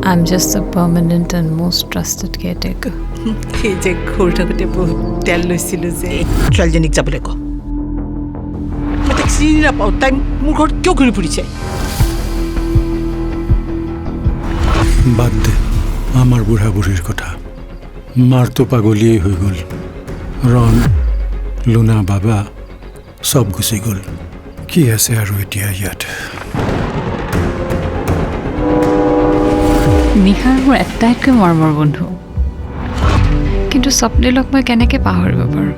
I'm just the permanent and most trusted caretaker. এই যে ঘৰটাতে বহুত তেল লৈছিলোঁ যে ছোৱালীজনীক যাবলৈ ক মই তাক চিনি নাপাওঁ তাই মোৰ ঘৰত কিয় ঘূৰি ফুৰিছে বাদ দে আমাৰ বুঢ়া বুঢ়ীৰ কথা মাৰতো পাগলিয়েই হৈ গ'ল ৰণ লুনা বাবা সব গুচি গ'ল কি আছে আৰু এতিয়া ইয়াত নিহাৰ মোৰ এটাইতকৈ মৰমৰ বন্ধু কিন্তু স্বপ্নিলক মই কেনেকৈ পাহৰিব পাৰোঁ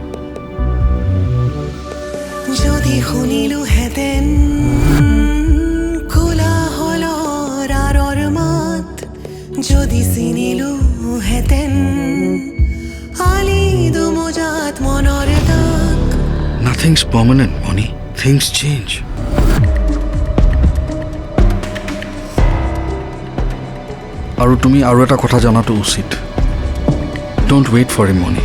যদি শুনিলো হেতেন খোলা হলো ৰাৰৰ মাত যদি চিনিলো হেতেন আলি দুমজাত মনৰ দাগ Nothing's permanent, Moni. Things change. আৰু তুমি আৰু এটা কথা জানাটো উচিত Don't wait for him, Moni.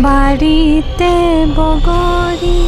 বাড়িতে বগরি